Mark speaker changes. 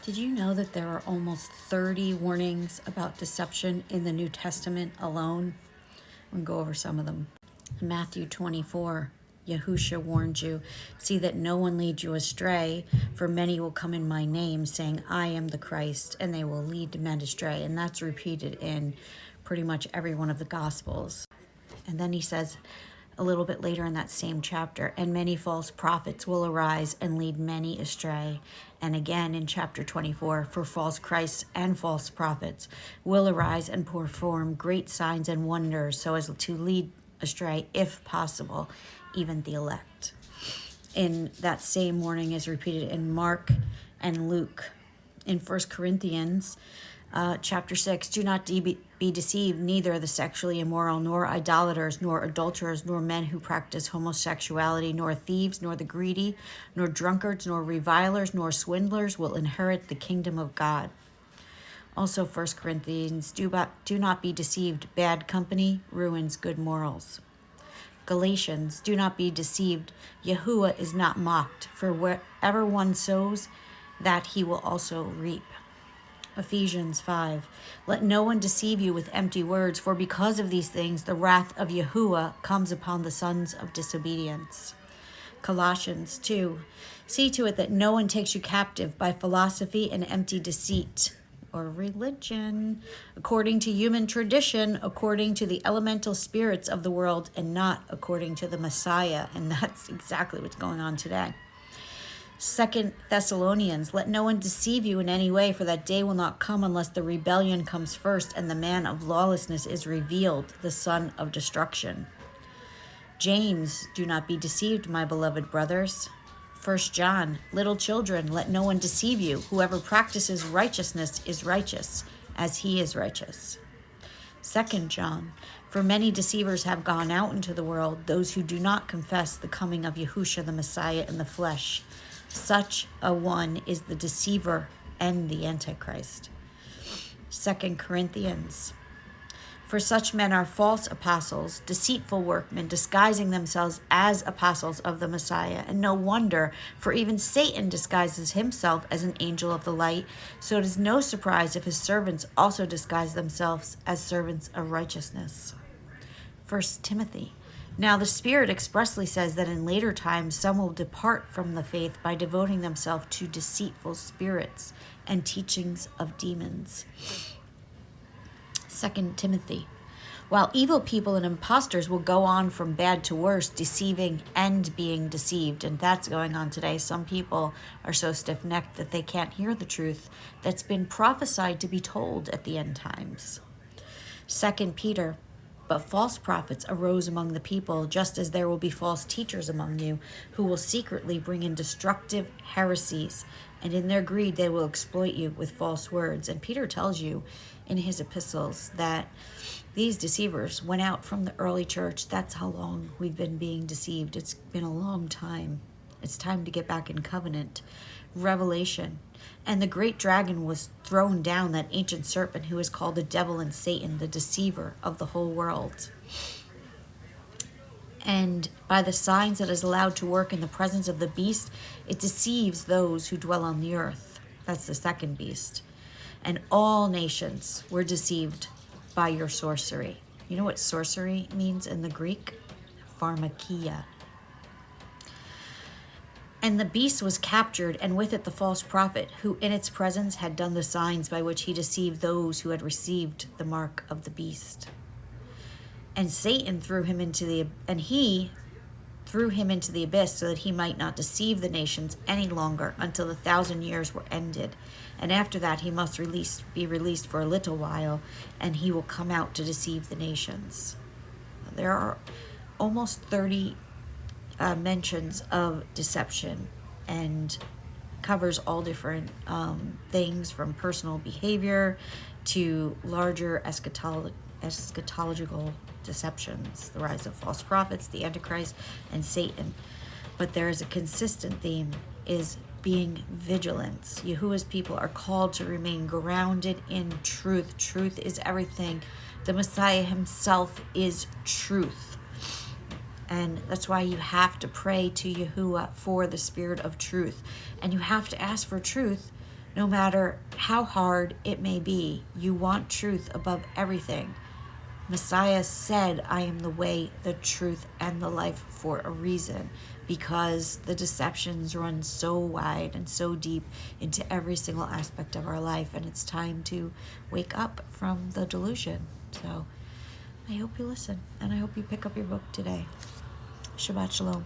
Speaker 1: Did you know that there are almost 30 warnings about deception in the New Testament alone? I'm going to go over some of them. In Matthew 24, Yahusha warned you, see that no one leads you astray, for many will come in my name, saying, I am the Christ, and they will lead men astray. And that's repeated in pretty much every one of the Gospels. And then he says a little bit later in that same chapter, and many false prophets will arise and lead many astray. And again in chapter 24, for false Christs and false prophets will arise and perform great signs and wonders, so as to lead astray, if possible, even the elect. In that same warning is repeated in Mark and Luke. In 1 Corinthians chapter 6, do not be deceived, neither the sexually immoral, nor idolaters, nor adulterers, nor men who practice homosexuality, nor thieves, nor the greedy, nor drunkards, nor revilers, nor swindlers will inherit the kingdom of God. Also 1 Corinthians, do not be deceived, bad company ruins good morals. Galatians, do not be deceived, Yahuwah is not mocked, for wherever one sows, that he will also reap. Ephesians 5, let no one deceive you with empty words, for because of these things the wrath of Yahuwah comes upon the sons of disobedience. Colossians 2, see to it that no one takes you captive by philosophy and empty deceit, or religion, according to human tradition, according to the elemental spirits of the world, and not according to the Messiah. And that's exactly what's going on today. 2 Thessalonians, let no one deceive you in any way, for that day will not come unless the rebellion comes first and the man of lawlessness is revealed, the son of destruction. James, do not be deceived, my beloved brothers. 1 John, little children, let no one deceive you. Whoever practices righteousness is righteous, as he is righteous. 2 John, for many deceivers have gone out into the world, those who do not confess the coming of Yahushua the Messiah in the flesh. Such a one is the deceiver and the Antichrist. 2 Corinthians, for such men are false apostles, deceitful workmen, disguising themselves as apostles of the Messiah. And no wonder, for even Satan disguises himself as an angel of the light. So it is no surprise if his servants also disguise themselves as servants of righteousness. 1 Timothy, now the Spirit expressly says that in later times some will depart from the faith by devoting themselves to deceitful spirits and teachings of demons. 2 Timothy, while evil people and impostors will go on from bad to worse, deceiving and being deceived. And that's going on today. Some people are so stiff-necked that they can't hear the truth that's been prophesied to be told at the end times. 2 Peter, but false prophets arose among the people, just as there will be false teachers among you, who will secretly bring in destructive heresies, and in their greed they will exploit you with false words. And Peter tells you in his epistles that these deceivers went out from the early church. That's how long we've been being deceived. It's been a long time. It's time to get back in covenant. Revelation. And the great dragon was thrown down, that ancient serpent who is called the devil and Satan, the deceiver of the whole world. And by the signs that is allowed to work in the presence of the beast, it deceives those who dwell on the earth. That's the second beast. And all nations were deceived by your sorcery. You know what sorcery means in the Greek? Pharmakia. And the beast was captured, and with it the false prophet, who in its presence had done the signs by which he deceived those who had received the mark of the beast. And Satan threw him into the abyss, so that he might not deceive the nations any longer until the 1,000 years were ended. And after that he must be released for a little while, and he will come out to deceive the nations. There are almost 30 mentions of deception, and covers all different things, from personal behavior to larger eschatological deceptions, the rise of false prophets, the Antichrist, and Satan. But there is a consistent theme, is being vigilant. Yahuwah's people are called to remain grounded in truth. Truth is everything. The Messiah himself is truth. And that's why you have to pray to Yahuwah for the spirit of truth. And you have to ask for truth No matter how hard it may be, you want truth above everything. Messiah said, I am the way, the truth, and the life for a reason, because the deceptions run so wide and so deep into every single aspect of our life, and it's time to wake up from the delusion. So I hope you listen, and I hope you pick up your book today. Shabbat Shalom.